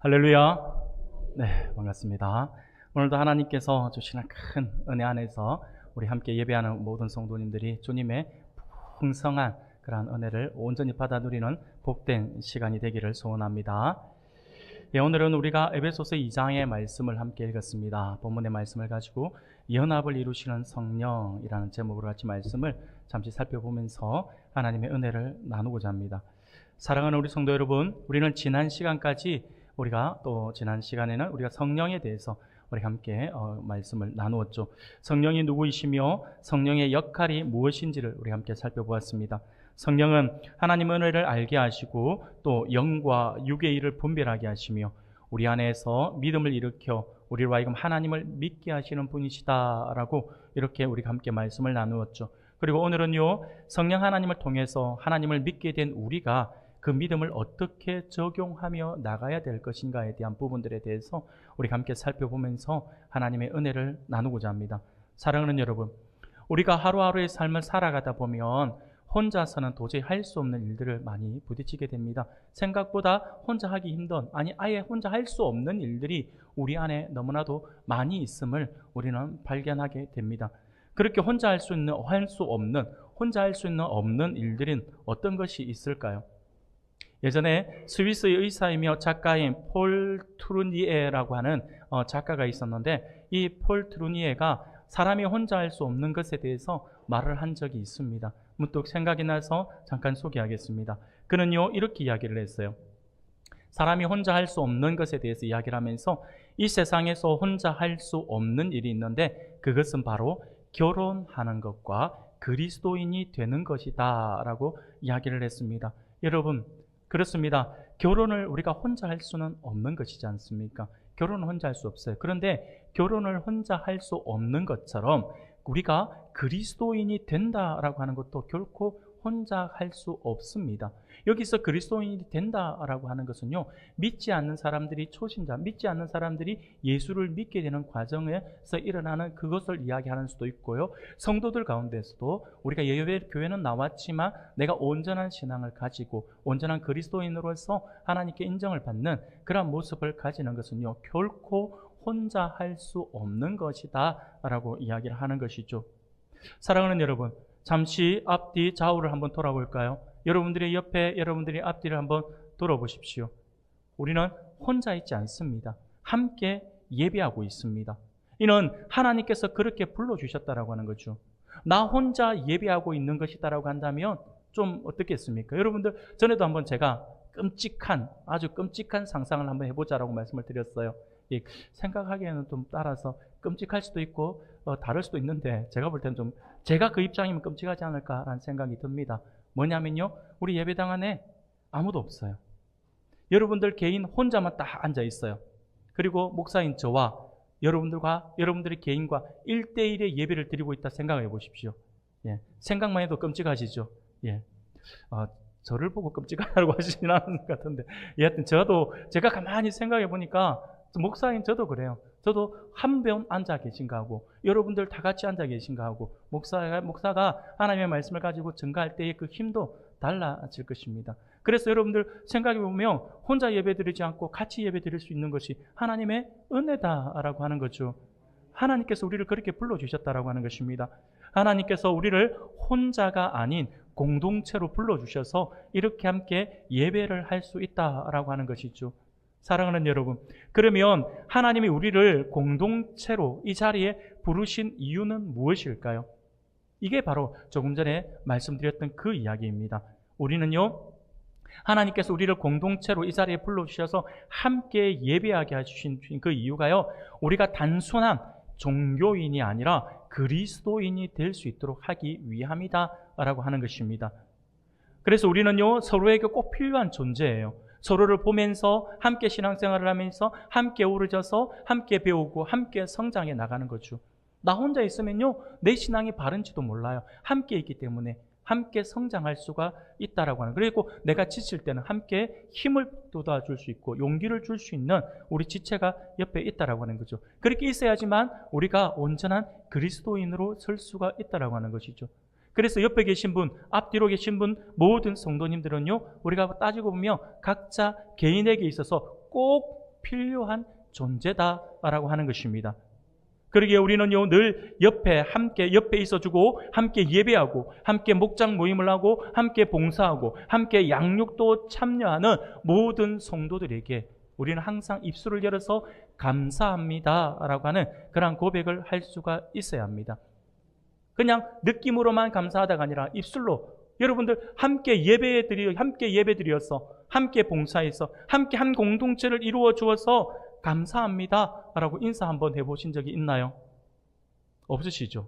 할렐루야. 네, 반갑습니다. 오늘도 하나님께서 주시는 큰 은혜 안에서 우리 함께 예배하는 모든 성도님들이 주님의 풍성한 그러한 은혜를 온전히 받아 누리는 복된 시간이 되기를 소원합니다. 예, 오늘은 우리가 에베소서 2장의 말씀을 함께 읽었습니다. 본문의 말씀을 가지고 연합을 이루시는 성령이라는 제목으로 같이 말씀을 잠시 살펴보면서 하나님의 은혜를 나누고자 합니다. 사랑하는 우리 성도 여러분, 우리는 지난 시간까지 지난 시간에는 우리가 성령에 대해서 우리 함께 말씀을 나누었죠. 성령이 누구이시며 성령의 역할이 무엇인지를 우리 함께 살펴보았습니다. 성령은 하나님의 은혜를 알게 하시고 또 영과 육의 일을 분별하게 하시며 우리 안에서 믿음을 일으켜 우리로 하여금 하나님을 믿게 하시는 분이시다라고 이렇게 우리가 함께 말씀을 나누었죠. 그리고 오늘은요, 성령 하나님을 통해서 하나님을 믿게 된 우리가 그 믿음을 어떻게 적용하며 나가야 될 것인가에 대한 부분들에 대해서 우리가 함께 살펴보면서 하나님의 은혜를 나누고자 합니다. 사랑하는 여러분, 우리가 하루하루의 삶을 살아가다 보면 혼자서는 도저히 할 수 없는 일들을 많이 부딪히게 됩니다. 생각보다 혼자 하기 힘든, 아예 혼자 할 수 없는 일들이 우리 안에 너무나도 많이 있음을 우리는 발견하게 됩니다. 그렇게 혼자 할 수 없는 일들은 어떤 것이 있을까요? 예전에 스위스의 의사이며 작가인 폴 트루니에라고 하는 작가가 있었는데, 이 폴 트루니에가 사람이 혼자 할 수 없는 것에 대해서 말을 한 적이 있습니다. 문득 생각이 나서 잠깐 소개하겠습니다. 그는요, 이렇게 이야기를 했어요. 사람이 혼자 할 수 없는 것에 대해서 이야기를 하면서 이 세상에서 혼자 할 수 없는 일이 있는데 그것은 바로 결혼하는 것과 그리스도인이 되는 것이다 라고 이야기를 했습니다. 여러분, 그렇습니다. 결혼을 우리가 혼자 할 수는 없는 것이지 않습니까? 결혼은 혼자 할 수 없어요. 그런데 결혼을 혼자 할 수 없는 것처럼 우리가 그리스도인이 된다라고 하는 것도 결코 혼자 할 수 없습니다. 여기서 그리스도인이 된다라고 하는 것은요, 믿지 않는 사람들이 믿지 않는 사람들이 예수를 믿게 되는 과정에서 일어나는 그것을 이야기하는 수도 있고요. 성도들 가운데서도 우리가 예배교회는 나왔지만 내가 온전한 신앙을 가지고 온전한 그리스도인으로서 하나님께 인정을 받는 그런 모습을 가지는 것은요, 결코 혼자 할 수 없는 것이다 라고 이야기를 하는 것이죠. 사랑하는 여러분, 잠시 앞뒤 좌우를 한번 돌아볼까요? 여러분들의 옆에, 여러분들의 앞뒤를 한번 돌아보십시오. 우리는 혼자 있지 않습니다. 함께 예배하고 있습니다. 이는 하나님께서 그렇게 불러주셨다라고 하는 거죠. 나 혼자 예배하고 있는 것이다라고 한다면 좀 어떻겠습니까? 여러분들, 전에도 한번 제가 아주 끔찍한 상상을 한번 해보자라고 말씀을 드렸어요. 생각하기에는 좀 따라서 끔찍할 수도 있고 다를 수도 있는데, 제가 볼 때는 제가 그 입장이면 끔찍하지 않을까라는 생각이 듭니다. 뭐냐면요, 우리 예배당 안에 아무도 없어요. 여러분들 개인 혼자만 딱 앉아 있어요. 그리고 목사인 저와 여러분들의 개인과 1대1의 예배를 드리고 있다 생각해 보십시오. 생각만 해도 끔찍하시죠? 저를 보고 끔찍하다고 하시진 않은 것 같은데, 여하튼 제가 가만히 생각해 보니까 목사인 저도 그래요. 저도 한 분 앉아 계신가 하고 여러분들 다 같이 앉아 계신가 하고 목사가 하나님의 말씀을 가지고 증거할 때의 그 힘도 달라질 것입니다. 그래서 여러분들 생각해 보면 혼자 예배 드리지 않고 같이 예배 드릴 수 있는 것이 하나님의 은혜다라고 하는 거죠. 하나님께서 우리를 그렇게 불러주셨다라고 하는 것입니다. 하나님께서 우리를 혼자가 아닌 공동체로 불러주셔서 이렇게 함께 예배를 할 수 있다라고 하는 것이죠. 사랑하는 여러분, 그러면 하나님이 우리를 공동체로 이 자리에 부르신 이유는 무엇일까요? 이게 바로 조금 전에 말씀드렸던 그 이야기입니다. 우리는요, 하나님께서 우리를 공동체로 이 자리에 불러주셔서 함께 예배하게 하신 그 이유가요, 우리가 단순한 종교인이 아니라 그리스도인이 될 수 있도록 하기 위함이다 라고 하는 것입니다. 그래서 우리는요, 서로에게 꼭 필요한 존재예요. 서로를 보면서 함께 신앙생활을 하면서 함께 어우러져서 함께 배우고 함께 성장해 나가는 거죠. 나 혼자 있으면요, 내 신앙이 바른지도 몰라요. 함께 있기 때문에 함께 성장할 수가 있다라고 하는. 그리고 내가 지칠 때는 함께 힘을 돋아줄 수 있고 용기를 줄 수 있는 우리 지체가 옆에 있다라고 하는 거죠. 그렇게 있어야지만 우리가 온전한 그리스도인으로 설 수가 있다라고 하는 것이죠. 그래서 옆에 계신 분, 앞뒤로 계신 분, 모든 성도님들은요, 우리가 따지고 보면 각자 개인에게 있어서 꼭 필요한 존재다라고 하는 것입니다. 그러기에 우리는요, 늘 함께 옆에 있어주고, 함께 예배하고, 함께 목장 모임을 하고, 함께 봉사하고, 함께 양육도 참여하는 모든 성도들에게 우리는 항상 입술을 열어서 감사합니다라고 하는 그러한 고백을 할 수가 있어야 합니다. 그냥 느낌으로만 감사하다가 아니라 입술로 여러분들 함께 예배드려서, 함께 봉사해서, 함께 한 공동체를 이루어 주어서 감사합니다라고 인사 한번 해보신 적이 있나요? 없으시죠?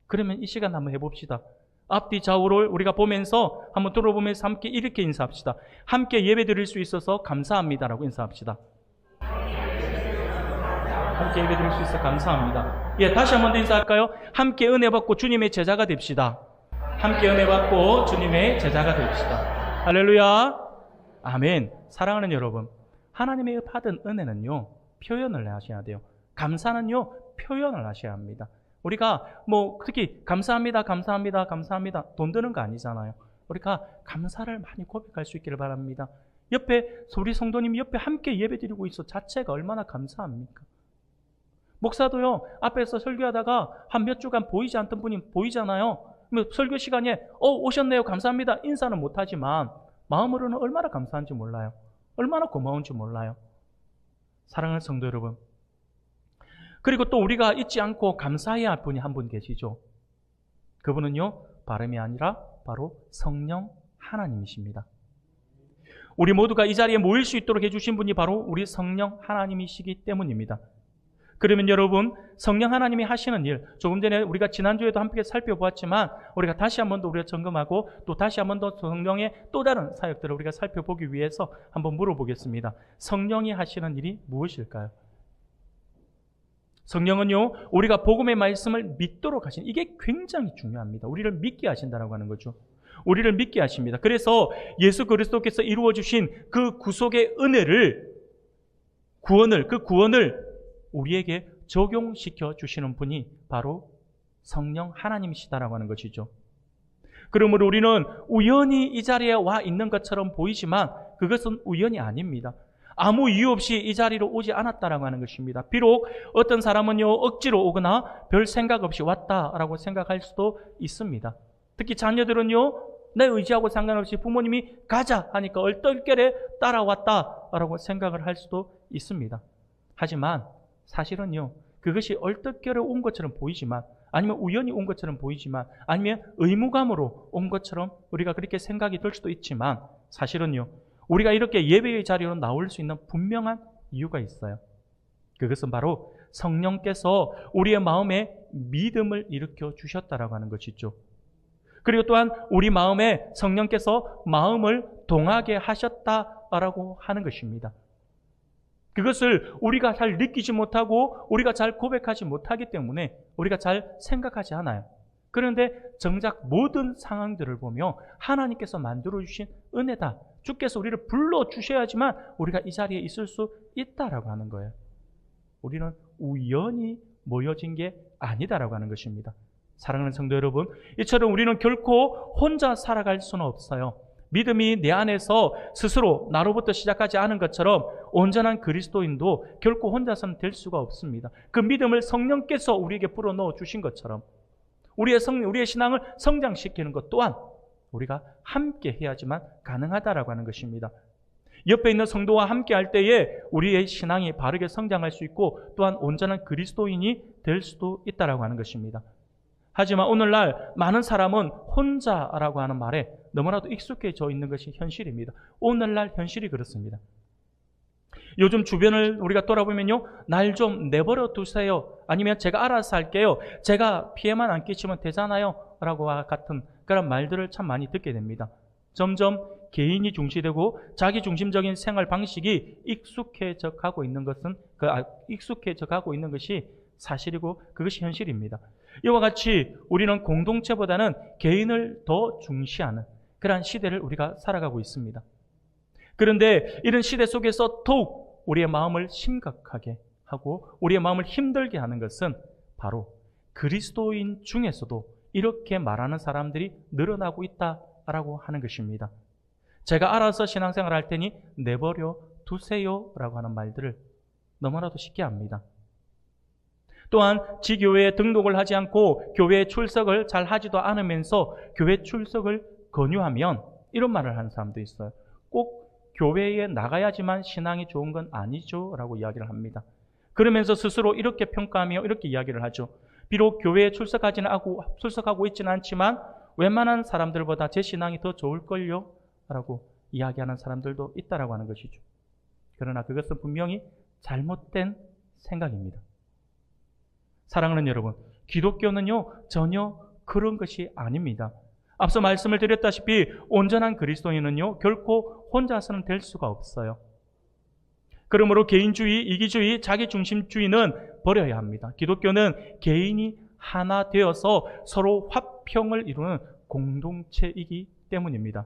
그러면 이 시간 한번 해봅시다. 앞뒤 좌우를 우리가 보면서 한번 돌아보면서 함께 이렇게 인사합시다. 함께 예배드릴 수 있어서 감사합니다라고 인사합시다. 함께 예배드릴 수 있어서 감사합니다. 예, 다시 한번 더 인사할까요? 함께 은혜 받고 주님의 제자가 됩시다. 함께 은혜 받고 주님의 제자가 됩시다. 할렐루야. 아멘. 사랑하는 여러분, 하나님의 받은 은혜는요, 표현을 하셔야 돼요. 감사는요, 표현을 하셔야 합니다. 우리가 특히 감사합니다, 감사합니다, 감사합니다 돈 드는 거 아니잖아요. 우리가 감사를 많이 고백할 수 있기를 바랍니다. 옆에 우리 성도님이 옆에 함께 예배드리고 있어 자체가 얼마나 감사합니까? 목사도요, 앞에서 설교하다가 한 몇 주간 보이지 않던 분이 보이잖아요. 설교 시간에 오셨네요, 감사합니다 인사는 못하지만 마음으로는 얼마나 감사한지 몰라요. 얼마나 고마운지 몰라요. 사랑하는 성도 여러분, 그리고 또 우리가 잊지 않고 감사해야 할 분이 한 분 계시죠. 그분은요, 발음이 아니라 바로 성령 하나님이십니다. 우리 모두가 이 자리에 모일 수 있도록 해주신 분이 바로 우리 성령 하나님이시기 때문입니다. 그러면 여러분, 성령 하나님이 하시는 일, 조금 전에 우리가 지난주에도 함께 살펴보았지만 우리가 다시 한 번 더 우리가 점검하고 또 다시 한 번 더 성령의 또 다른 사역들을 우리가 살펴보기 위해서 한번 물어보겠습니다. 성령이 하시는 일이 무엇일까요? 성령은요, 우리가 복음의 말씀을 믿도록 하신, 이게 굉장히 중요합니다. 우리를 믿게 하신다라고 하는 거죠. 우리를 믿게 하십니다. 그래서 예수 그리스도께서 이루어 주신 그 구속의 은혜를, 그 구원을 우리에게 적용시켜 주시는 분이 바로 성령 하나님이시다라고 하는 것이죠. 그러므로 우리는 우연히 이 자리에 와 있는 것처럼 보이지만 그것은 우연이 아닙니다. 아무 이유 없이 이 자리로 오지 않았다라고 하는 것입니다. 비록 어떤 사람은요, 억지로 오거나 별 생각 없이 왔다라고 생각할 수도 있습니다. 특히 자녀들은요, 내 의지하고 상관없이 부모님이 가자 하니까 얼떨결에 따라왔다라고 생각을 할 수도 있습니다. 하지만 사실은요, 그것이 얼떨결에 온 것처럼 보이지만, 아니면 우연히 온 것처럼 보이지만, 아니면 의무감으로 온 것처럼 우리가 그렇게 생각이 들 수도 있지만, 사실은요, 우리가 이렇게 예배의 자리로 나올 수 있는 분명한 이유가 있어요. 그것은 바로 성령께서 우리의 마음에 믿음을 일으켜 주셨다라고 하는 것이죠. 그리고 또한 우리 마음에 성령께서 마음을 동하게 하셨다라고 하는 것입니다. 그것을 우리가 잘 느끼지 못하고 우리가 잘 고백하지 못하기 때문에 우리가 잘 생각하지 않아요. 그런데 정작 모든 상황들을 보며 하나님께서 만들어주신 은혜다. 주께서 우리를 불러주셔야지만 우리가 이 자리에 있을 수 있다라고 하는 거예요. 우리는 우연히 모여진 게 아니다라고 하는 것입니다. 사랑하는 성도 여러분, 이처럼 우리는 결코 혼자 살아갈 수는 없어요. 믿음이 내 안에서 스스로 나로부터 시작하지 않은 것처럼 온전한 그리스도인도 결코 혼자서는 될 수가 없습니다. 그 믿음을 성령께서 우리에게 불어넣어 주신 것처럼 우리의 신앙을 성장시키는 것 또한 우리가 함께 해야지만 가능하다라고 하는 것입니다. 옆에 있는 성도와 함께 할 때에 우리의 신앙이 바르게 성장할 수 있고 또한 온전한 그리스도인이 될 수도 있다라고 하는 것입니다. 하지만 오늘날 많은 사람은 혼자라고 하는 말에 너무나도 익숙해져 있는 것이 현실입니다. 오늘날 현실이 그렇습니다. 요즘 주변을 우리가 돌아보면요, 날 좀 내버려 두세요. 아니면 제가 알아서 할게요. 제가 피해만 안 끼치면 되잖아요. 라고 같은 그런 말들을 참 많이 듣게 됩니다. 점점 개인이 중시되고 자기 중심적인 생활 방식이 익숙해져 가고 있는 것이 사실이고 그것이 현실입니다. 이와 같이 우리는 공동체보다는 개인을 더 중시하는 그러한 시대를 우리가 살아가고 있습니다. 그런데 이런 시대 속에서 더욱 우리의 마음을 심각하게 하고 우리의 마음을 힘들게 하는 것은 바로 그리스도인 중에서도 이렇게 말하는 사람들이 늘어나고 있다라고 하는 것입니다. 제가 알아서 신앙생활 할 테니 내버려 두세요 라고 하는 말들을 너무나도 쉽게 압니다. 또한 지교회에 등록을 하지 않고 교회 출석을 잘 하지도 않으면서 교회 출석을 권유하면 이런 말을 하는 사람도 있어요. 꼭 교회에 나가야지만 신앙이 좋은 건 아니죠 라고 이야기를 합니다. 그러면서 스스로 이렇게 평가하며 이렇게 이야기를 하죠. 비록 교회에 출석하고 있지는 않지만 웬만한 사람들보다 제 신앙이 더 좋을걸요 라고 이야기하는 사람들도 있다라고 하는 것이죠. 그러나 그것은 분명히 잘못된 생각입니다. 사랑하는 여러분, 기독교는요 전혀 그런 것이 아닙니다. 앞서 말씀을 드렸다시피 온전한 그리스도인은요 결코 혼자서는 될 수가 없어요. 그러므로 개인주의, 이기주의, 자기중심주의는 버려야 합니다. 기독교는 개인이 하나 되어서 서로 화평을 이루는 공동체이기 때문입니다.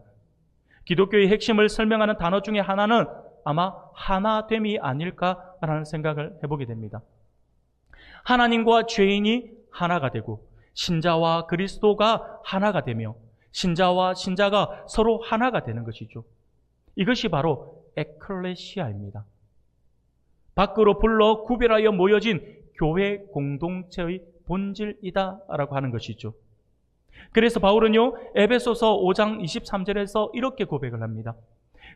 기독교의 핵심을 설명하는 단어 중에 하나는 아마 하나됨이 아닐까라는 생각을 해보게 됩니다. 하나님과 죄인이 하나가 되고 신자와 그리스도가 하나가 되며 신자와 신자가 서로 하나가 되는 것이죠. 이것이 바로 에클레시아입니다. 밖으로 불러 구별하여 모여진 교회 공동체의 본질이다라고 하는 것이죠. 그래서 바울은요 에베소서 5장 23절에서 이렇게 고백을 합니다.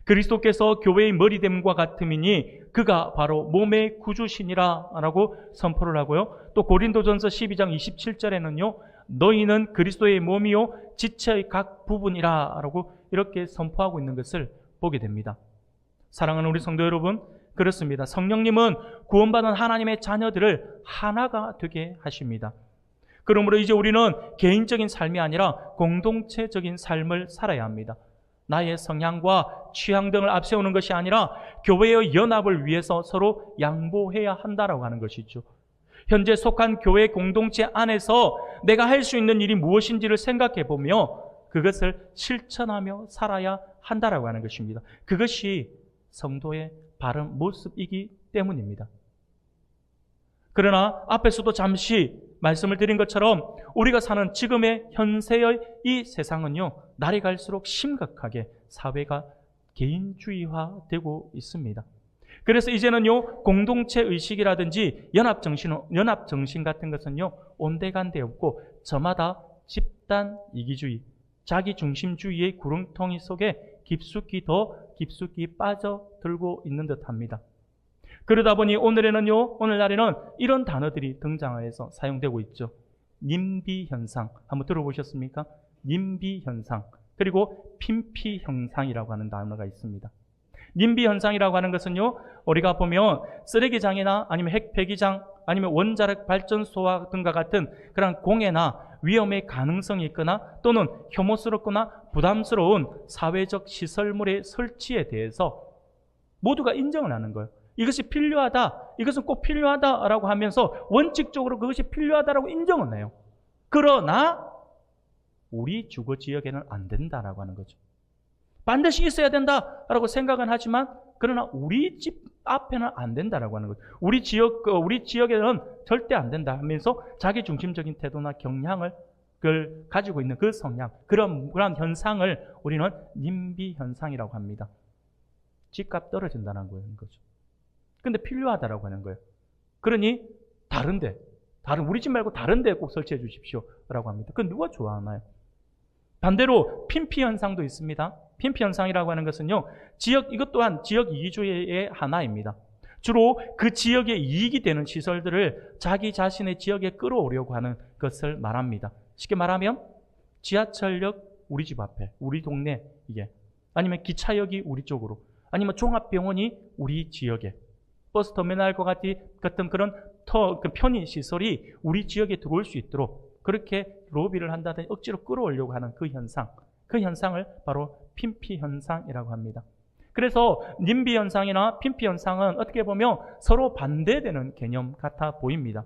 그리스도께서 교회의 머리됨과 같음이니 그가 바로 몸의 구주시니라 라고 선포를 하고요. 또 고린도전서 12장 27절에는요 너희는 그리스도의 몸이요 지체의 각 부분이라 라고 이렇게 선포하고 있는 것을 보게 됩니다. 사랑하는 우리 성도 여러분, 그렇습니다. 성령님은 구원받은 하나님의 자녀들을 하나가 되게 하십니다. 그러므로 이제 우리는 개인적인 삶이 아니라 공동체적인 삶을 살아야 합니다. 나의 성향과 취향 등을 앞세우는 것이 아니라 교회의 연합을 위해서 서로 양보해야 한다라고 하는 것이죠. 현재 속한 교회 공동체 안에서 내가 할 수 있는 일이 무엇인지를 생각해 보며 그것을 실천하며 살아야 한다라고 하는 것입니다. 그것이 성도의 바른 모습이기 때문입니다. 그러나 앞에서도 잠시 말씀을 드린 것처럼 우리가 사는 지금의 현세의 이 세상은요 날이 갈수록 심각하게 사회가 개인주의화되고 있습니다. 그래서 이제는요 공동체 의식이라든지 연합정신 같은 것은요 온데간데 없고 저마다 집단 이기주의, 자기중심주의의 구렁텅이 속에 깊숙이 빠져들고 있는 듯합니다. 그러다 보니 오늘날에는 이런 단어들이 등장해서 사용되고 있죠. 님비현상 한번 들어보셨습니까? 님비현상 그리고 핀피현상이라고 하는 단어가 있습니다. 님비현상이라고 하는 것은요 우리가 보면 쓰레기장이나 아니면 핵폐기장 아니면 원자력 발전소와 등과 같은 그런 공해나 위험의 가능성이 있거나 또는 혐오스럽거나 부담스러운 사회적 시설물의 설치에 대해서 모두가 인정을 하는 거예요. 이것이 필요하다, 이것은 꼭 필요하다라고 하면서 원칙적으로 그것이 필요하다라고 인정을 해요. 그러나 우리 주거 지역에는 안 된다라고 하는 거죠. 반드시 있어야 된다라고 생각은 하지만 그러나 우리 집 앞에는 안 된다라고 하는 거죠. 우리 지역에는 절대 안 된다 하면서 자기 중심적인 태도나 경향을 가지고 있는 그 성향, 그런 현상을 우리는 님비 현상이라고 합니다. 집값 떨어진다는 거죠. 근데 필요하다라고 하는 거예요. 그러니 다른 우리 집 말고 다른 데 꼭 설치해 주십시오라고 합니다. 그건 누가 좋아하나요? 반대로 핀피 현상도 있습니다. 핀피 현상이라고 하는 것은요, 이것 또한 지역 이기주의의 하나입니다. 주로 그 지역의 이익이 되는 시설들을 자기 자신의 지역에 끌어오려고 하는 것을 말합니다. 쉽게 말하면 지하철역 우리 집 앞에, 우리 동네 이게, 아니면 기차역이 우리 쪽으로, 아니면 종합병원이 우리 지역에, 버스터미널과 같은 그런 편의 시설이 우리 지역에 들어올 수 있도록 그렇게 로비를 한다든지 억지로 끌어오려고 하는 그 현상을 바로 핀피 현상이라고 합니다. 그래서 님비 현상이나 핀피 현상은 어떻게 보면 서로 반대되는 개념 같아 보입니다.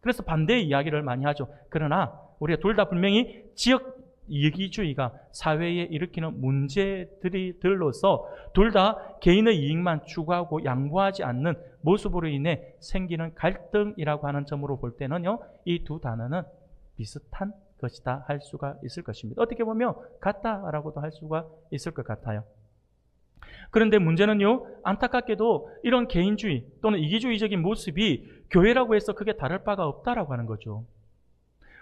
그래서 반대의 이야기를 많이 하죠. 그러나 우리가 둘 다 분명히 지역 이기주의가 사회에 일으키는 문제들로서 둘 다 개인의 이익만 추구하고 양보하지 않는 모습으로 인해 생기는 갈등이라고 하는 점으로 볼 때는요, 이 두 단어는 비슷한 것이다 할 수가 있을 것입니다. 어떻게 보면 같다라고도 할 수가 있을 것 같아요. 그런데 문제는요, 안타깝게도 이런 개인주의 또는 이기주의적인 모습이 교회라고 해서 크게 다를 바가 없다라고 하는 거죠.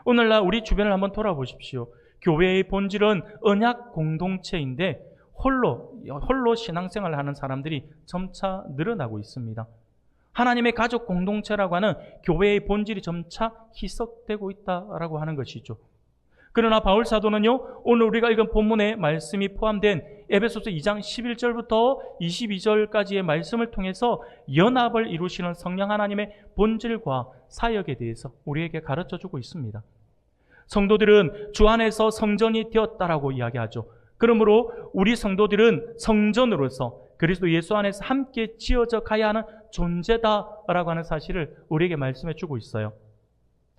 오늘날 우리 주변을 한번 돌아보십시오. 교회의 본질은 언약 공동체인데 홀로 신앙생활을 하는 사람들이 점차 늘어나고 있습니다. 하나님의 가족 공동체라고 하는 교회의 본질이 점차 희석되고 있다라고 하는 것이죠. 그러나 바울 사도는요, 오늘 우리가 읽은 본문의 말씀이 포함된 에베소서 2장 11절부터 22절까지의 말씀을 통해서 연합을 이루시는 성령 하나님의 본질과 사역에 대해서 우리에게 가르쳐주고 있습니다. 성도들은 주 안에서 성전이 되었다라고 이야기하죠. 그러므로 우리 성도들은 성전으로서 그리스도 예수 안에서 함께 지어져 가야 하는 존재다라고 하는 사실을 우리에게 말씀해 주고 있어요.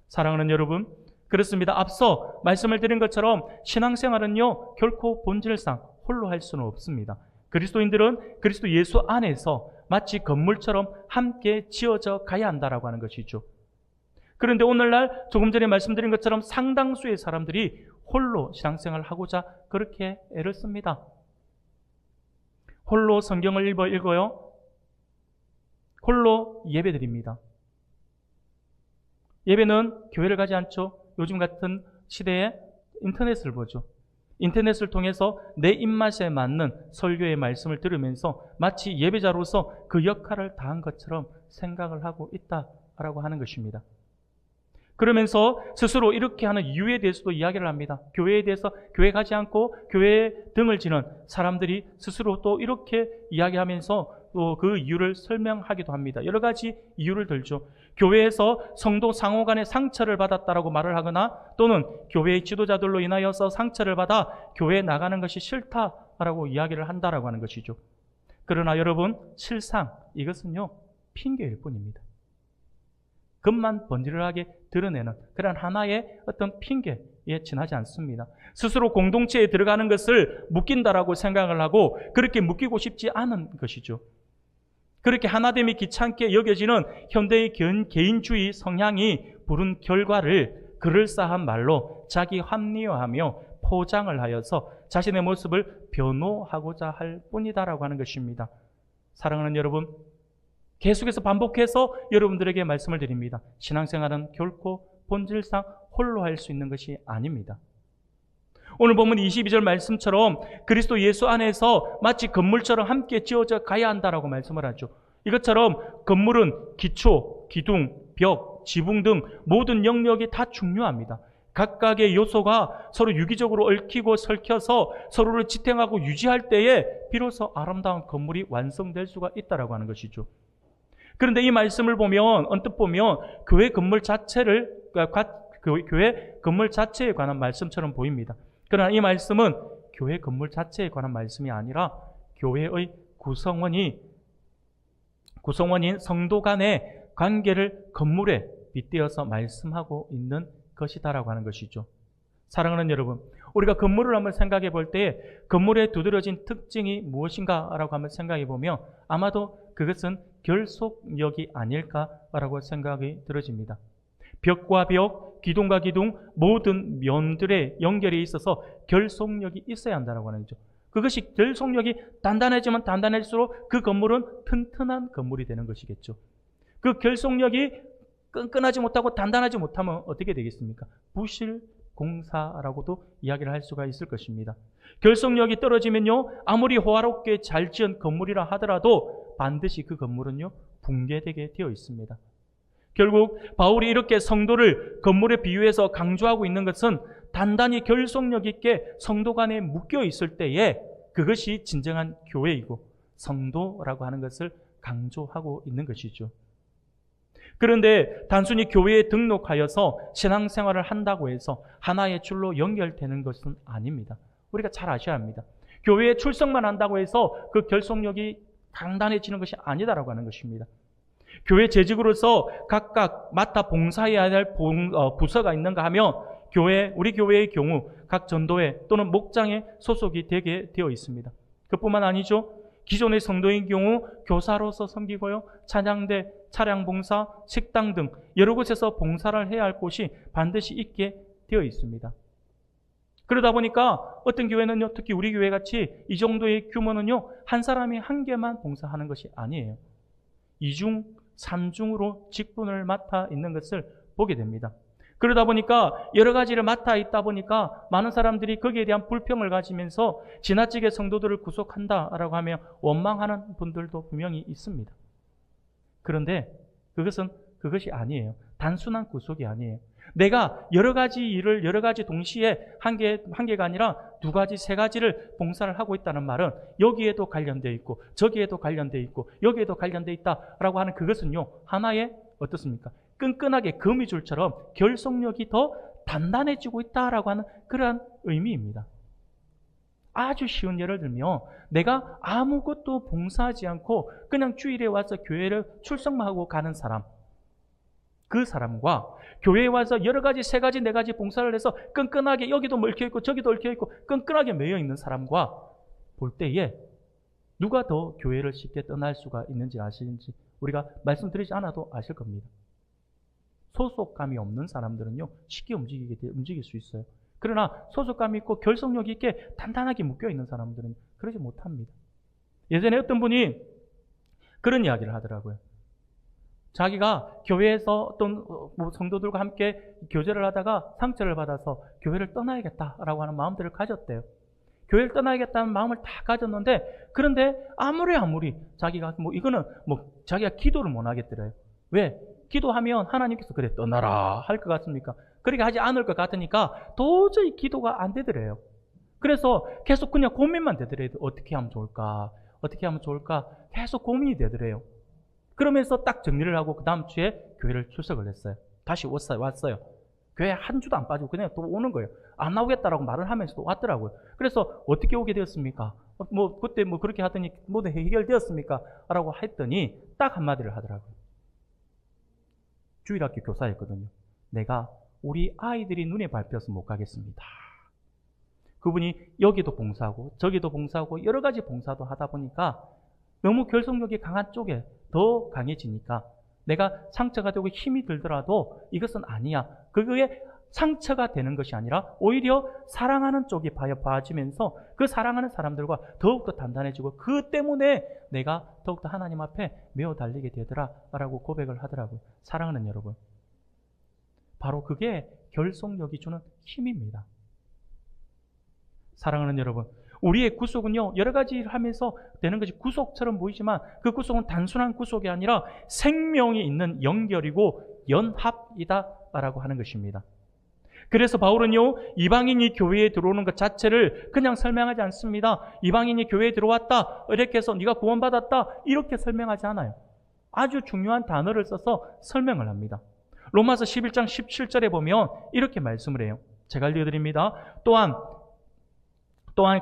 사랑하는 여러분, 그렇습니다. 앞서 말씀을 드린 것처럼 신앙생활은요, 결코 본질상 홀로 할 수는 없습니다. 그리스도인들은 그리스도 예수 안에서 마치 건물처럼 함께 지어져 가야 한다라고 하는 것이죠. 그런데 오늘날 조금 전에 말씀드린 것처럼 상당수의 사람들이 홀로 신앙생활을 하고자 그렇게 애를 씁니다. 홀로 성경을 읽어요. 홀로 예배드립니다. 예배는 교회를 가지 않죠. 요즘 같은 시대에 인터넷을 보죠. 인터넷을 통해서 내 입맛에 맞는 설교의 말씀을 들으면서 마치 예배자로서 그 역할을 다한 것처럼 생각을 하고 있다라고 하는 것입니다. 그러면서 스스로 이렇게 하는 이유에 대해서도 이야기를 합니다. 교회에 대해서 교회 가지 않고 교회에 등을 지는 사람들이 스스로 또 이렇게 이야기하면서 또 그 이유를 설명하기도 합니다. 여러 가지 이유를 들죠. 교회에서 성도 상호 간에 상처를 받았다라고 말을 하거나 또는 교회의 지도자들로 인하여서 상처를 받아 교회에 나가는 것이 싫다라고 이야기를 한다라고 하는 것이죠. 그러나 여러분, 실상 이것은요, 핑계일 뿐입니다. 겉만 번지르르하게 드러내는 그런 하나의 어떤 핑계에 지나지 않습니다. 스스로 공동체에 들어가는 것을 묶인다라고 생각을 하고 그렇게 묶이고 싶지 않은 것이죠. 그렇게 하나됨이 귀찮게 여겨지는 현대의 개인주의 성향이 부른 결과를 그럴싸한 말로 자기 합리화하며 포장을 하여서 자신의 모습을 변호하고자 할 뿐이다라고 하는 것입니다. 사랑하는 여러분, 계속해서 반복해서 여러분들에게 말씀을 드립니다. 신앙생활은 결코 본질상 홀로 할 수 있는 것이 아닙니다. 오늘 보면 22절 말씀처럼 그리스도 예수 안에서 마치 건물처럼 함께 지어져 가야 한다라고 말씀을 하죠. 이것처럼 건물은 기초, 기둥, 벽, 지붕 등 모든 영역이 다 중요합니다. 각각의 요소가 서로 유기적으로 얽히고 설켜서 서로를 지탱하고 유지할 때에 비로소 아름다운 건물이 완성될 수가 있다라고 하는 것이죠. 그런데 이 말씀을 보면 언뜻 보면 교회 건물 자체에 관한 말씀처럼 보입니다. 그러나 이 말씀은 교회 건물 자체에 관한 말씀이 아니라 교회의 구성원인 성도 간의 관계를 건물에 빗대어서 말씀하고 있는 것이다라고 하는 것이죠. 사랑하는 여러분, 우리가 건물을 한번 생각해 볼 때 건물에 두드러진 특징이 무엇인가라고 한번 생각해 보면 아마도 그것은 결속력이 아닐까라고 생각이 들어집니다. 벽과 벽, 기둥과 기둥 모든 면들의 연결에 있어서 결속력이 있어야 한다고 하는 거죠. 그것이 결속력이 단단해지면 단단할수록 그 건물은 튼튼한 건물이 되는 것이겠죠. 그 결속력이 끈끈하지 못하고 단단하지 못하면 어떻게 되겠습니까? 부실 공사라고도 이야기를 할 수가 있을 것입니다. 결속력이 떨어지면요, 아무리 호화롭게 잘 지은 건물이라 하더라도 반드시 그 건물은요, 붕괴되게 되어 있습니다. 결국 바울이 이렇게 성도를 건물에 비유해서 강조하고 있는 것은 단단히 결속력 있게 성도 간에 묶여 있을 때에 그것이 진정한 교회이고 성도라고 하는 것을 강조하고 있는 것이죠. 그런데 단순히 교회에 등록하여서 신앙생활을 한다고 해서 하나의 줄로 연결되는 것은 아닙니다. 우리가 잘 아셔야 합니다. 교회에 출석만 한다고 해서 그 결속력이 단단해지는 것이 아니다라고 하는 것입니다. 교회 재직으로서 각각 맡아 봉사해야 할 부서가 있는가 하면 우리 교회의 경우 각 전도회 또는 목장에 소속이 되게 되어 있습니다. 그뿐만 아니죠. 기존의 성도인 경우 교사로서 섬기고요, 찬양대, 차량봉사, 식당 등 여러 곳에서 봉사를 해야 할 곳이 반드시 있게 되어 있습니다. 그러다 보니까 어떤 교회는요, 특히 우리 교회 같이 이 정도의 규모는요, 한 사람이 한 개만 봉사하는 것이 아니에요. 2중, 3중으로 직분을 맡아 있는 것을 보게 됩니다. 그러다 보니까 여러 가지를 맡아 있다 보니까 많은 사람들이 거기에 대한 불평을 가지면서 지나치게 성도들을 구속한다라고 하며 원망하는 분들도 분명히 있습니다. 그런데 그것이 아니에요. 단순한 구속이 아니에요. 내가 여러 가지 일을 여러 가지 동시에 한 개가 아니라 두 가지, 세 가지를 봉사를 하고 있다는 말은 여기에도 관련되어 있고 저기에도 관련되어 있고 여기에도 관련되어 있다라고 하는 그것은요, 하나의 어떻습니까? 끈끈하게 거미줄처럼 결속력이 더 단단해지고 있다라고 하는 그러한 의미입니다. 아주 쉬운 예를 들면 내가 아무것도 봉사하지 않고 그냥 주일에 와서 교회를 출석만 하고 가는 사람, 그 사람과 교회에 와서 여러 가지, 세 가지, 네 가지 봉사를 해서 끈끈하게 여기도 얽혀있고 저기도 얽혀있고 끈끈하게 매여있는 사람과 볼 때에 누가 더 교회를 쉽게 떠날 수가 있는지 아시는지 우리가 말씀드리지 않아도 아실 겁니다. 소속감이 없는 사람들은요, 쉽게 움직일 수 있어요. 그러나 소속감이 있고 결속력 있게 단단하게 묶여있는 사람들은 그러지 못합니다. 예전에 어떤 분이 그런 이야기를 하더라고요. 자기가 교회에서 어떤 성도들과 함께 교제를 하다가 상처를 받아서 교회를 떠나야겠다라고 하는 마음들을 가졌대요. 교회를 떠나야겠다는 마음을 다 가졌는데, 그런데 아무리 자기가 자기가 기도를 못 하겠더래요. 왜? 기도하면 하나님께서 그래 떠나라 할 것 같습니까? 그렇게 하지 않을 것 같으니까 도저히 기도가 안 되더래요. 그래서 계속 그냥 고민만 되더래요. 어떻게 하면 좋을까? 어떻게 하면 좋을까? 계속 고민이 되더래요. 그러면서 딱 정리를 하고 그 다음 주에 교회를 출석을 했어요. 다시 왔어요. 교회 한 주도 안 빠지고 그냥 또 오는 거예요. 안 나오겠다라고 말을 하면서도 왔더라고요. 그래서 어떻게 오게 되었습니까? 그때 그렇게 하더니 모두 해결되었습니까? 라고 했더니 딱 한마디를 하더라고요. 주일학교 교사였거든요. 내가 우리 아이들이 눈에 밟혀서 못 가겠습니다. 그분이 여기도 봉사하고 저기도 봉사하고 여러 가지 봉사도 하다 보니까 너무 결속력이 강한 쪽에 더 강해지니까 내가 상처가 되고 힘이 들더라도 이것은 아니야. 그게 상처가 되는 것이 아니라 오히려 사랑하는 쪽이 봐지면서 그 사랑하는 사람들과 더욱더 단단해지고 그 때문에 내가 더욱더 하나님 앞에 메어 달리게 되더라 라고 고백을 하더라고요. 사랑하는 여러분, 바로 그게 결속력이 주는 힘입니다. 사랑하는 여러분, 우리의 구속은요, 여러 가지 일을 하면서 되는 것이 구속처럼 보이지만 그 구속은 단순한 구속이 아니라 생명이 있는 연결이고 연합이다라고 하는 것입니다. 그래서 바울은요, 이방인이 교회에 들어오는 것 자체를 그냥 설명하지 않습니다. 이방인이 교회에 들어왔다, 이렇게 해서 네가 구원받았다, 이렇게 설명하지 않아요. 아주 중요한 단어를 써서 설명을 합니다. 로마서 11장 17절에 보면 이렇게 말씀을 해요. 제가 읽어드립니다. 또한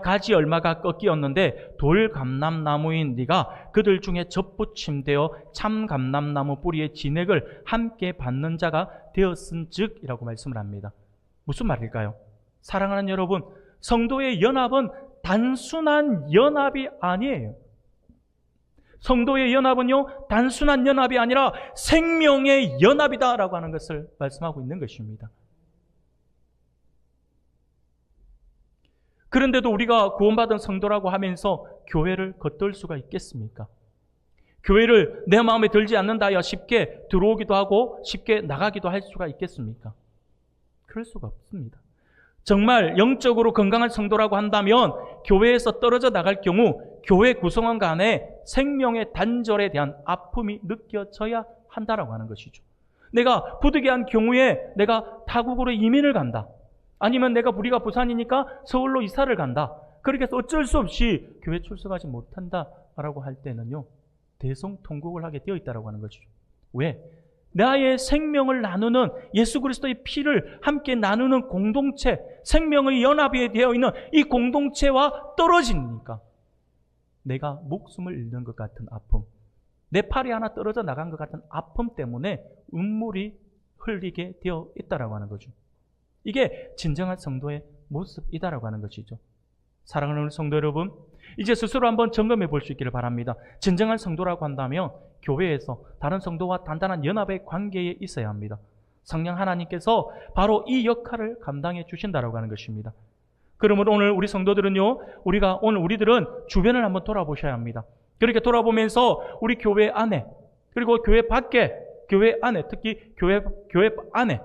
가지 얼마가 꺾이었는데 돌 감람나무인 네가 그들 중에 접붙임되어 참 감람나무 뿌리의 진액을 함께 받는 자가 되었은즉 이라고 말씀을 합니다. 무슨 말일까요? 사랑하는 여러분, 성도의 연합은 단순한 연합이 아니에요. 성도의 연합은요, 단순한 연합이 아니라 생명의 연합이다라고 하는 것을 말씀하고 있는 것입니다. 그런데도 우리가 구원받은 성도라고 하면서 교회를 겉돌 수가 있겠습니까? 교회를 내 마음에 들지 않는다 하여 쉽게 들어오기도 하고 쉽게 나가기도 할 수가 있겠습니까? 그럴 수가 없습니다. 정말 영적으로 건강한 성도라고 한다면 교회에서 떨어져 나갈 경우 교회 구성원 간에 생명의 단절에 대한 아픔이 느껴져야 한다라고 하는 것이죠. 내가 부득이한 경우에 내가 타국으로 이민을 간다. 아니면 우리가 부산이니까 서울로 이사를 간다. 그렇게 해서 어쩔 수 없이 교회 출석하지 못한다라고 할 때는요, 대성통곡을 하게 되어 있다라고 하는 것이죠. 왜? 나의 생명을 나누는 예수 그리스도의 피를 함께 나누는 공동체, 생명의 연합이 되어 있는 이 공동체와 떨어지니까 내가 목숨을 잃는 것 같은 아픔, 내 팔이 하나 떨어져 나간 것 같은 아픔 때문에 눈물이 흘리게 되어 있다라고 하는 거죠. 이게 진정한 성도의 모습이다라고 하는 것이죠. 사랑하는 성도 여러분, 이제 스스로 한번 점검해 볼 수 있기를 바랍니다. 진정한 성도라고 한다면 교회에서 다른 성도와 단단한 연합의 관계에 있어야 합니다. 성령 하나님께서 바로 이 역할을 감당해 주신다라고 하는 것입니다. 그러므로 오늘 우리 성도들은요, 우리들은 주변을 한번 돌아보셔야 합니다. 그렇게 돌아보면서 우리 교회 안에, 그리고 교회 밖에, 교회 안에, 특히 교회 안에,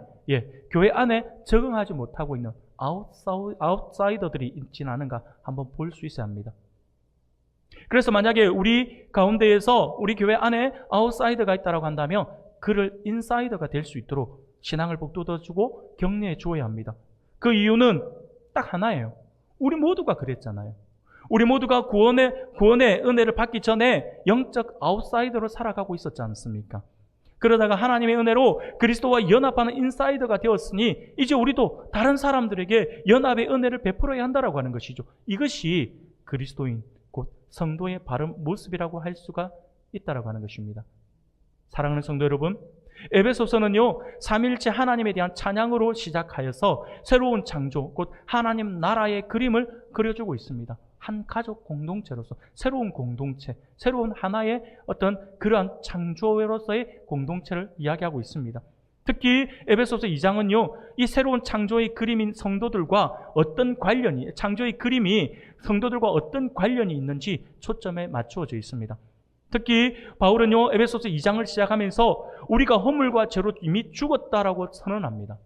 교회 안에 적응하지 못하고 있는 아웃사이더들이 있지는 않은가 한번 볼 수 있어야 합니다. 그래서 만약에 우리 가운데에서 우리 교회 안에 아웃사이더가 있다고 한다면 그를 인사이더가 될 수 있도록 신앙을 북돋아주고 격려해 주어야 합니다. 그 이유는 딱 하나예요. 우리 모두가 그랬잖아요. 우리 모두가 구원의 은혜를 받기 전에 영적 아웃사이더로 살아가고 있었지 않습니까? 그러다가 하나님의 은혜로 그리스도와 연합하는 인사이더가 되었으니 이제 우리도 다른 사람들에게 연합의 은혜를 베풀어야 한다라고 하는 것이죠. 이것이 그리스도인 곧 성도의 바른 모습이라고 할 수가 있다라고 하는 것입니다. 사랑하는 성도 여러분, 에베소서는요, 삼위일체 하나님에 대한 찬양으로 시작하여서 새로운 창조, 곧 하나님 나라의 그림을 그려주고 있습니다. 한 가족 공동체로서 새로운 공동체, 새로운 하나의 어떤 그러한 창조로서의 공동체를 이야기하고 있습니다. 특히 에베소서 2장은요, 이 새로운 창조의 그림인 성도들과 창조의 그림이 성도들과 어떤 관련이 있는지 초점에 맞추어져 있습니다. 특히 바울은요, 에베소서 2장을 시작하면서 우리가 허물과 죄로 이미 죽었다라고 선언합니다.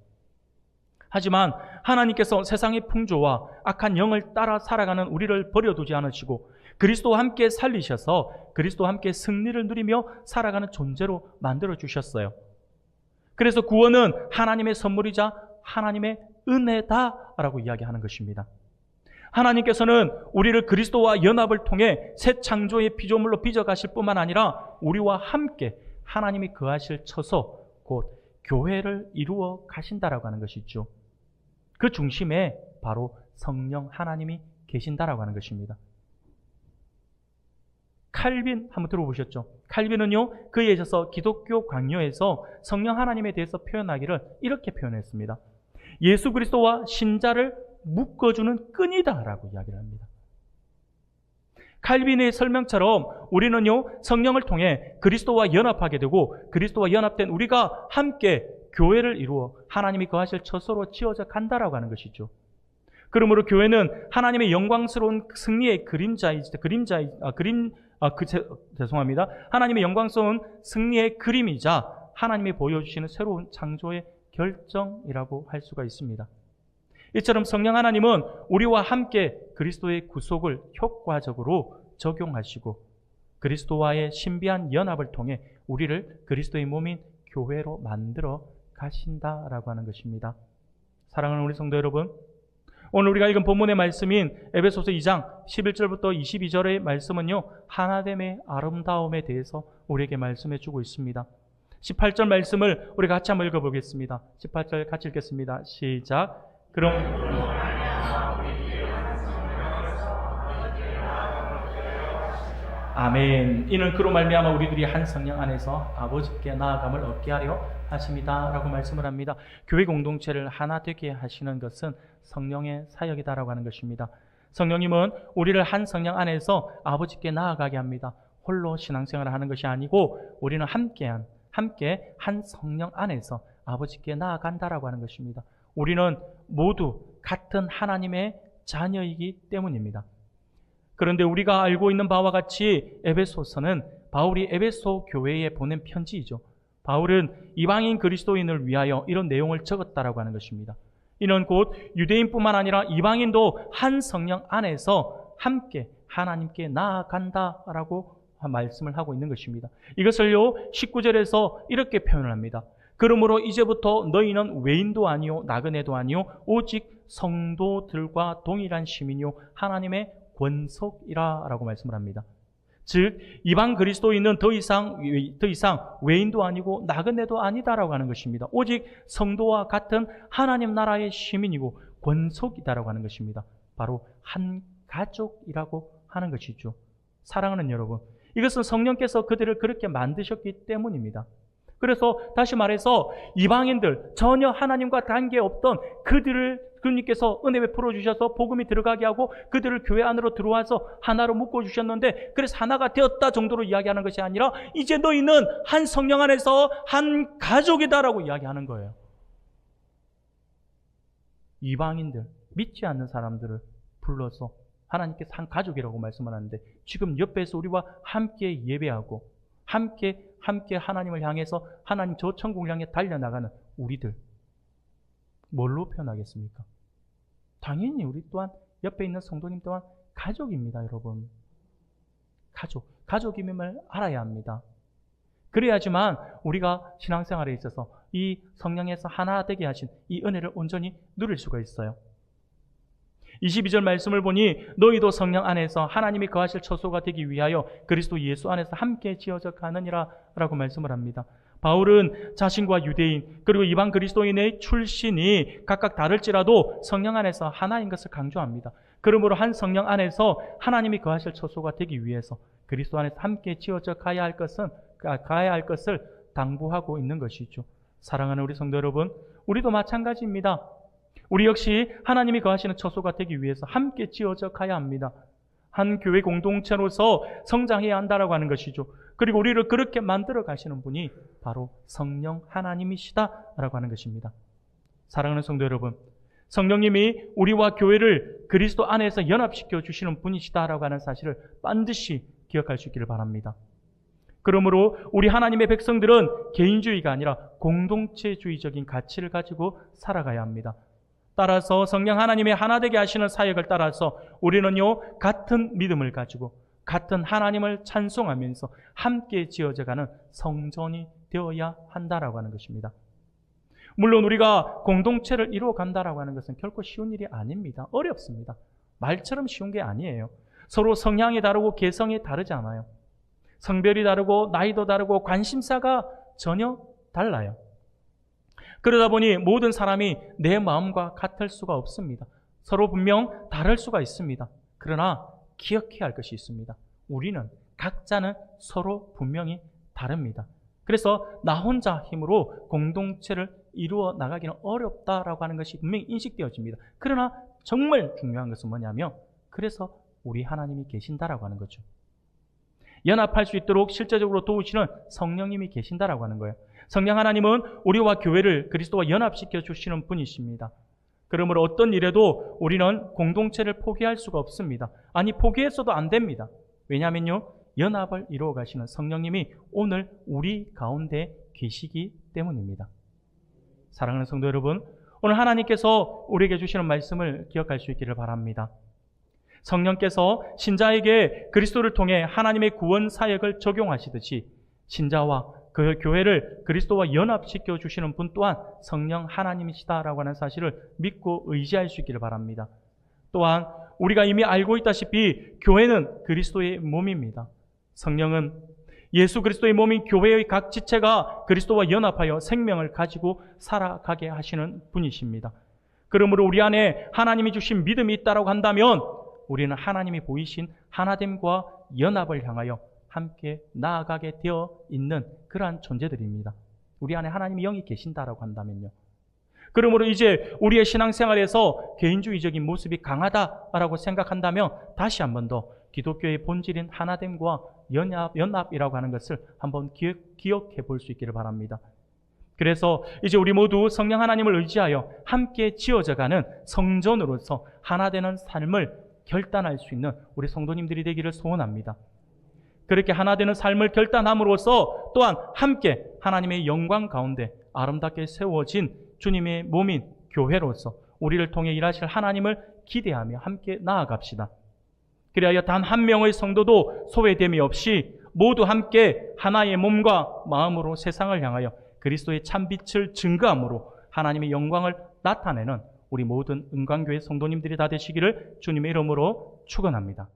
하지만 하나님께서 세상의 풍조와 악한 영을 따라 살아가는 우리를 버려두지 않으시고 그리스도와 함께 살리셔서 그리스도와 함께 승리를 누리며 살아가는 존재로 만들어 주셨어요. 그래서 구원은 하나님의 선물이자 하나님의 은혜다라고 이야기하는 것입니다. 하나님께서는 우리를 그리스도와 연합을 통해 새 창조의 피조물로 빚어가실 뿐만 아니라 우리와 함께 하나님이 거하실 처소 곧 교회를 이루어 가신다라고 하는 것이죠. 그 중심에 바로 성령 하나님이 계신다라고 하는 것입니다. 칼빈 한번 들어보셨죠? 칼빈은요, 그에 있어서 기독교 강요에서 성령 하나님에 대해서 표현하기를 이렇게 표현했습니다. 예수 그리스도와 신자를 묶어주는 끈이다라고 이야기를 합니다. 칼빈의 설명처럼 우리는요, 성령을 통해 그리스도와 연합하게 되고 그리스도와 연합된 우리가 함께 교회를 이루어 하나님이 거하실 처소로 지어져 간다라고 하는 것이죠. 그러므로 교회는 하나님의 영광스러운 승리의 하나님의 영광스러운 승리의 그림이자 하나님이 보여주시는 새로운 창조의 결정이라고 할 수가 있습니다. 이처럼 성령 하나님은 우리와 함께 그리스도의 구속을 효과적으로 적용하시고 그리스도와의 신비한 연합을 통해 우리를 그리스도의 몸인 교회로 만들어 가신다라고 하는 것입니다. 사랑하는 우리 성도 여러분, 오늘 우리가 읽은 본문의 말씀인 에베소서 2장 11절부터 22절의 말씀은요, 하나됨의 아름다움에 대해서 우리에게 말씀해 주고 있습니다. 18절 말씀을 우리가 같이 한번 읽어보겠습니다. 18절 같이 읽겠습니다. 시작. 그럼 아멘. 이는 그로 말미암아 우리들이 한 성령 안에서 아버지께 나아감을 얻게 하려 하십니다 라고 말씀을 합니다. 교회 공동체를 하나 되게 하시는 것은 성령의 사역이다라고 하는 것입니다. 성령님은 우리를 한 성령 안에서 아버지께 나아가게 합니다. 홀로 신앙생활을 하는 것이 아니고 우리는 함께 한 성령 안에서 아버지께 나아간다라고 하는 것입니다. 우리는 모두 같은 하나님의 자녀이기 때문입니다. 그런데 우리가 알고 있는 바와 같이 에베소서는 바울이 에베소 교회에 보낸 편지이죠. 바울은 이방인 그리스도인을 위하여 이런 내용을 적었다라고 하는 것입니다. 이는 곧 유대인뿐만 아니라 이방인도 한 성령 안에서 함께 하나님께 나아간다라고 말씀을 하고 있는 것입니다. 이것을요 19절에서 이렇게 표현을 합니다. 그러므로 이제부터 너희는 외인도 아니요 나그네도 아니요 오직 성도들과 동일한 시민이요 하나님의 권속이라 라고 말씀을 합니다. 즉 이방 그리스도인은 더 이상 외인도 아니고 나그네도 아니다라고 하는 것입니다. 오직 성도와 같은 하나님 나라의 시민이고 권속이다라고 하는 것입니다. 바로 한 가족이라고 하는 것이죠. 사랑하는 여러분, 이것은 성령께서 그들을 그렇게 만드셨기 때문입니다. 그래서 다시 말해서 이방인들, 전혀 하나님과 관계없던 그들을 주님께서 은혜 베풀어 주셔서 복음이 들어가게 하고 그들을 교회 안으로 들어와서 하나로 묶어 주셨는데, 그래서 하나가 되었다 정도로 이야기하는 것이 아니라 이제 너희는 한 성령 안에서 한 가족이다라고 이야기하는 거예요. 이방인들, 믿지 않는 사람들을 불러서 하나님께서 한 가족이라고 말씀을 하는데, 지금 옆에서 우리와 함께 예배하고 함께 하나님을 향해서 하나님 저 천국을 향해 달려나가는 우리들, 뭘로 표현하겠습니까? 당연히 우리 또한 옆에 있는 성도님 또한 가족입니다, 여러분. 가족임을 알아야 합니다. 그래야지만 우리가 신앙생활에 있어서 이 성령에서 하나 되게 하신 이 은혜를 온전히 누릴 수가 있어요. 22절 말씀을 보니 너희도 성령 안에서 하나님이 거하실 처소가 되기 위하여 그리스도 예수 안에서 함께 지어져 가느니라 라고 말씀을 합니다. 바울은 자신과 유대인 그리고 이방 그리스도인의 출신이 각각 다를지라도 성령 안에서 하나인 것을 강조합니다. 그러므로 한 성령 안에서 하나님이 거하실 처소가 되기 위해서 그리스도 안에서 함께 지어져 가야 할 것을 당부하고 있는 것이죠. 사랑하는 우리 성도 여러분, 우리도 마찬가지입니다. 우리 역시 하나님이 거하시는 처소가 되기 위해서 함께 지어져 가야 합니다. 한 교회 공동체로서 성장해야 한다라고 하는 것이죠. 그리고 우리를 그렇게 만들어 가시는 분이 바로 성령 하나님이시다라고 하는 것입니다. 사랑하는 성도 여러분, 성령님이 우리와 교회를 그리스도 안에서 연합시켜 주시는 분이시다라고 하는 사실을 반드시 기억할 수 있기를 바랍니다. 그러므로 우리 하나님의 백성들은 개인주의가 아니라 공동체주의적인 가치를 가지고 살아가야 합니다. 따라서 성령 하나님의 하나 되게 하시는 사역을 따라서 우리는요, 같은 믿음을 가지고 같은 하나님을 찬송하면서 함께 지어져가는 성전이 되어야 한다라고 하는 것입니다. 물론 우리가 공동체를 이루어 간다라고 하는 것은 결코 쉬운 일이 아닙니다. 어렵습니다. 말처럼 쉬운 게 아니에요. 서로 성향이 다르고 개성이 다르지 않아요. 성별이 다르고 나이도 다르고 관심사가 전혀 달라요. 그러다 보니 모든 사람이 내 마음과 같을 수가 없습니다. 서로 분명 다를 수가 있습니다. 그러나 기억해야 할 것이 있습니다. 우리는 각자는 서로 분명히 다릅니다. 그래서 나 혼자 힘으로 공동체를 이루어 나가기는 어렵다라고 하는 것이 분명히 인식되어집니다. 그러나 정말 중요한 것은 뭐냐면, 그래서 우리 하나님이 계신다라고 하는 거죠. 연합할 수 있도록 실제적으로 도우시는 성령님이 계신다라고 하는 거예요. 성령 하나님은 우리와 교회를 그리스도와 연합시켜 주시는 분이십니다. 그러므로 어떤 일에도 우리는 공동체를 포기할 수가 없습니다. 아니, 포기했어도 안 됩니다. 왜냐하면요, 연합을 이루어 가시는 성령님이 오늘 우리 가운데 계시기 때문입니다. 사랑하는 성도 여러분, 오늘 하나님께서 우리에게 주시는 말씀을 기억할 수 있기를 바랍니다. 성령께서 신자에게 그리스도를 통해 하나님의 구원 사역을 적용하시듯이 신자와 그 교회를 그리스도와 연합시켜 주시는 분 또한 성령 하나님이시다라고 하는 사실을 믿고 의지할 수 있기를 바랍니다. 또한 우리가 이미 알고 있다시피 교회는 그리스도의 몸입니다. 성령은 예수 그리스도의 몸인 교회의 각 지체가 그리스도와 연합하여 생명을 가지고 살아가게 하시는 분이십니다. 그러므로 우리 안에 하나님이 주신 믿음이 있다고 한다면 우리는 하나님이 보이신 하나됨과 연합을 향하여 함께 나아가게 되어 있는 그러한 존재들입니다. 우리 안에 하나님이 영이 계신다라고 한다면요. 그러므로 이제 우리의 신앙생활에서 개인주의적인 모습이 강하다라고 생각한다면 다시 한 번 더 기독교의 본질인 하나됨과 연합이라고 하는 것을 한번 기억해 볼 수 있기를 바랍니다. 그래서 이제 우리 모두 성령 하나님을 의지하여 함께 지어져가는 성전으로서 하나 되는 삶을 결단할 수 있는 우리 성도님들이 되기를 소원합니다. 그렇게 하나 되는 삶을 결단함으로써 또한 함께 하나님의 영광 가운데 아름답게 세워진 주님의 몸인 교회로서 우리를 통해 일하실 하나님을 기대하며 함께 나아갑시다. 그리하여 단 한 명의 성도도 소외됨이 없이 모두 함께 하나의 몸과 마음으로 세상을 향하여 그리스도의 참빛을 증거함으로 하나님의 영광을 나타내는 우리 모든 은광교회 성도님들이 다 되시기를 주님의 이름으로 축원합니다.